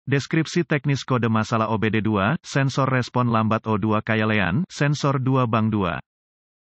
Deskripsi teknis kode masalah OBD2, sensor respon lambat O2 Kayalean, sensor 2 Bank 2.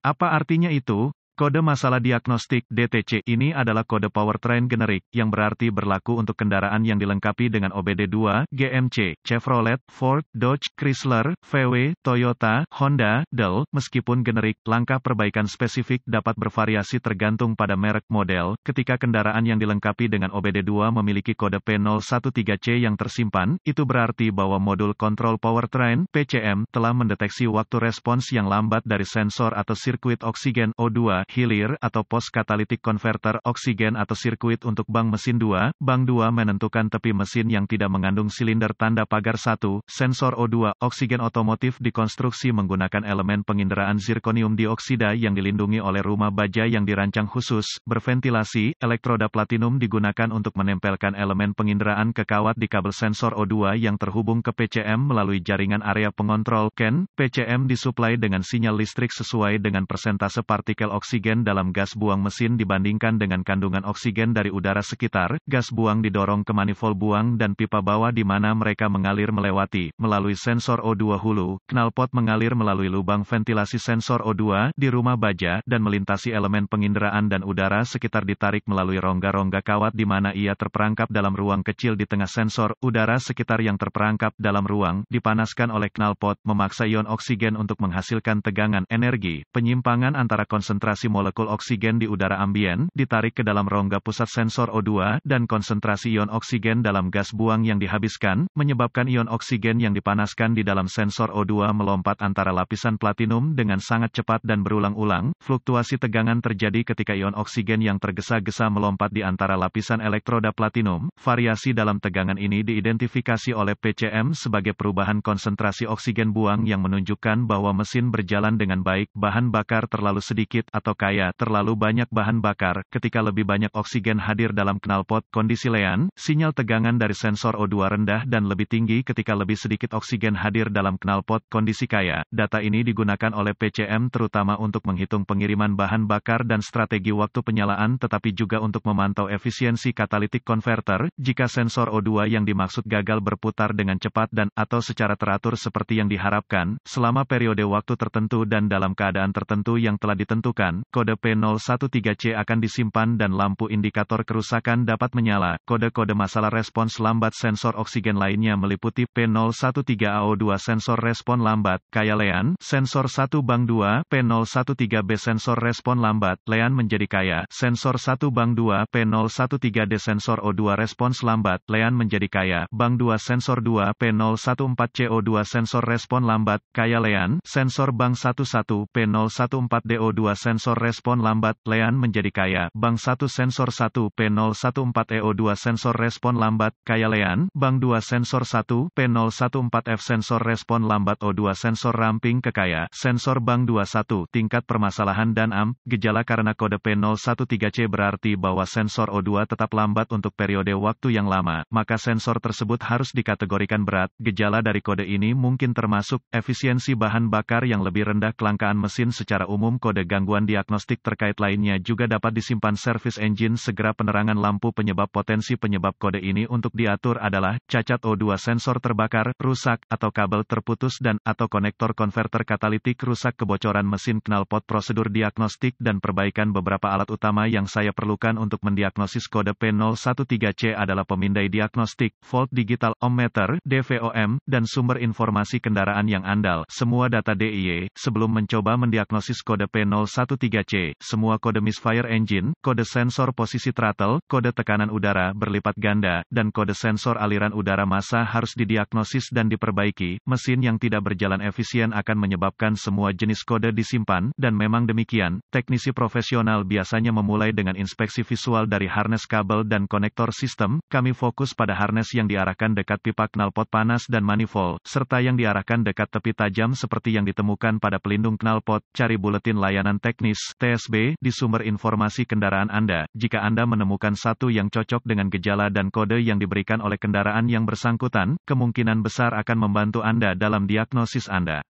Apa artinya itu? Kode masalah diagnostik (DTC) ini adalah kode powertrain generik, yang berarti berlaku untuk kendaraan yang dilengkapi dengan OBD2, GMC, Chevrolet, Ford, Dodge, Chrysler, VW, Toyota, Honda, Dell. Meskipun generik, langkah perbaikan spesifik dapat bervariasi tergantung pada merek model. Ketika kendaraan yang dilengkapi dengan OBD2 memiliki kode P013C yang tersimpan, itu berarti bahwa modul kontrol powertrain (PCM) telah mendeteksi waktu respons yang lambat dari sensor atau sirkuit oksigen O2 hilir atau post catalytic converter oksigen atau sirkuit untuk bank mesin 2. Bank 2 menentukan tepi mesin yang tidak mengandung silinder tanda pagar 1. Sensor O2 oksigen otomotif dikonstruksi menggunakan elemen penginderaan zirkonium dioksida yang dilindungi oleh rumah baja yang dirancang khusus, berventilasi. Elektroda platinum digunakan untuk menempelkan elemen penginderaan ke kawat di kabel sensor O2 yang terhubung ke PCM melalui jaringan area pengontrol (CAN). PCM disuplai dengan sinyal listrik sesuai dengan persentase partikel oksigen dalam gas buang mesin dibandingkan dengan kandungan oksigen dari udara sekitar. Gas buang didorong ke manifold buang dan pipa bawah di mana mereka mengalir melewati melalui sensor O2 hulu. Knalpot mengalir melalui lubang ventilasi sensor O2 di rumah baja dan melintasi elemen penginderaan dan udara sekitar ditarik melalui rongga-rongga kawat di mana ia terperangkap dalam ruang kecil di tengah sensor. Udara sekitar yang terperangkap dalam ruang dipanaskan oleh knalpot, memaksa ion oksigen untuk menghasilkan tegangan energi. Penyimpangan antara konsentrasi molekul oksigen di udara ambien ditarik ke dalam rongga pusat sensor O2 dan konsentrasi ion oksigen dalam gas buang yang dihabiskan, menyebabkan ion oksigen yang dipanaskan di dalam sensor O2 melompat antara lapisan platinum dengan sangat cepat dan berulang-ulang. Fluktuasi tegangan terjadi ketika ion oksigen yang tergesa-gesa melompat di antara lapisan elektroda platinum. Variasi dalam tegangan ini diidentifikasi oleh PCM sebagai perubahan konsentrasi oksigen buang yang menunjukkan bahwa mesin berjalan dengan baik. Bahan bakar terlalu sedikit atau kaya terlalu banyak bahan bakar. Ketika lebih banyak oksigen hadir dalam knalpot, kondisi lean, sinyal tegangan dari sensor O2 rendah dan lebih tinggi ketika lebih sedikit oksigen hadir dalam knalpot, kondisi kaya. Data ini digunakan oleh PCM terutama untuk menghitung pengiriman bahan bakar dan strategi waktu penyalaan tetapi juga untuk memantau efisiensi catalytic converter. Jika sensor O2 yang dimaksud gagal berputar dengan cepat dan atau secara teratur seperti yang diharapkan, selama periode waktu tertentu dan dalam keadaan tertentu yang telah ditentukan, kode P013C akan disimpan dan lampu indikator kerusakan dapat menyala. Kode-kode masalah respons lambat sensor oksigen lainnya meliputi P013AO2 sensor respon lambat, Kayalean, sensor 1 Bank 2, P013B sensor respon lambat, Lean menjadi kaya, sensor 1 Bank 2, P013D sensor O2 respons lambat, Lean menjadi kaya, Bank 2 sensor 2, P014CO2 sensor respon lambat, Kayalean, sensor Bank 11, P014DO2 sensor respon lambat, Lean menjadi kaya, Bank 1 sensor 1, P014EO2 sensor respon lambat, Kayalean, Bank 2 sensor 1, P014F sensor respon lambat O2 sensor ramping ke kaya, sensor Bank 21, tingkat permasalahan dan gejala karena kode P013C berarti bahwa sensor O2 tetap lambat untuk periode waktu yang lama, maka sensor tersebut harus dikategorikan berat. Gejala dari kode ini mungkin termasuk, efisiensi bahan bakar yang lebih rendah, kelangkaan mesin secara umum. Kode gangguan diagnostik terkait lainnya juga dapat disimpan servis engine. Segera penerangan lampu penyebab. Potensi penyebab kode ini untuk diatur adalah, cacat O2 sensor terbakar, rusak, atau kabel terputus dan, atau konektor konverter katalitik rusak, kebocoran mesin knalpot. Prosedur diagnostik dan perbaikan. Beberapa alat utama yang saya perlukan untuk mendiagnosis kode P013C adalah pemindai diagnostik, volt digital, ohmmeter, DVOM, dan sumber informasi kendaraan yang andal. Semua data DIY. Sebelum mencoba mendiagnosis kode P013C, semua kode misfire engine, kode sensor posisi throttle, kode tekanan udara berlipat ganda, dan kode sensor aliran udara massa harus didiagnosis dan diperbaiki. Mesin yang tidak berjalan efisien akan menyebabkan semua jenis kode disimpan, dan memang demikian, teknisi profesional biasanya memulai dengan inspeksi visual dari harness kabel dan konektor sistem. Kami fokus pada harness yang diarahkan dekat pipa knalpot panas dan manifold, serta yang diarahkan dekat tepi tajam seperti yang ditemukan pada pelindung knalpot. Cari buletin layanan teknis (TSB) di sumber informasi kendaraan Anda. Jika Anda menemukan satu yang cocok dengan gejala dan kode yang diberikan oleh kendaraan yang bersangkutan, kemungkinan besar akan membantu Anda dalam diagnosis Anda.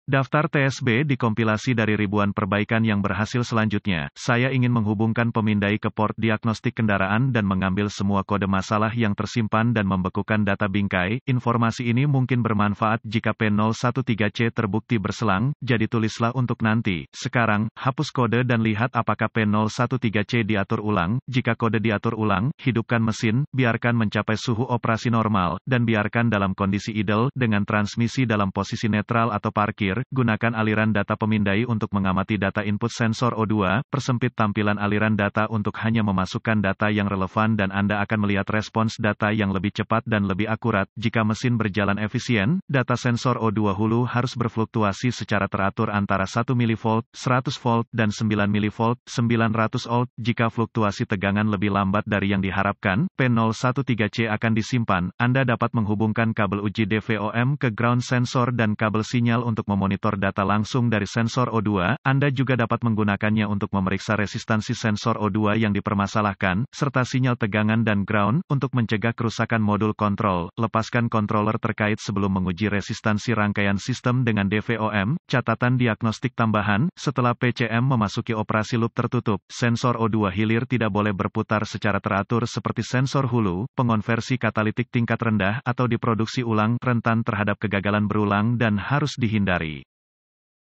Daftar TSB dikompilasi dari ribuan perbaikan yang berhasil selanjutnya. Saya ingin menghubungkan pemindai ke port diagnostik kendaraan dan mengambil semua kode masalah yang tersimpan dan membekukan data bingkai. Informasi ini mungkin bermanfaat jika P013C terbukti berselang, jadi tulislah untuk nanti. Sekarang, hapus kode dan lihat apakah P013C diatur ulang. Jika kode diatur ulang, hidupkan mesin, biarkan mencapai suhu operasi normal, dan biarkan dalam kondisi idle dengan transmisi dalam posisi netral atau parkir. Gunakan aliran data pemindai untuk mengamati data input sensor O2, persempit tampilan aliran data untuk hanya memasukkan data yang relevan dan Anda akan melihat respons data yang lebih cepat dan lebih akurat. Jika mesin berjalan efisien, data sensor O2 hulu harus berfluktuasi secara teratur antara 1 mV, 100 volt, dan 9 mV, 900 volt. Jika fluktuasi tegangan lebih lambat dari yang diharapkan, P013C akan disimpan. Anda dapat menghubungkan kabel uji DVOM ke ground sensor dan kabel sinyal untuk memonitor data langsung dari sensor O2. Anda juga dapat menggunakannya untuk memeriksa resistansi sensor O2 yang dipermasalahkan, serta sinyal tegangan dan ground, untuk mencegah kerusakan modul kontrol. Lepaskan controller terkait sebelum menguji resistansi rangkaian sistem dengan DVOM. Catatan diagnostik tambahan, setelah PCM memasuki operasi loop tertutup, sensor O2 hilir tidak boleh berputar secara teratur seperti sensor hulu. Pengonversi katalitik tingkat rendah atau diproduksi ulang, rentan terhadap kegagalan berulang dan harus dihindari.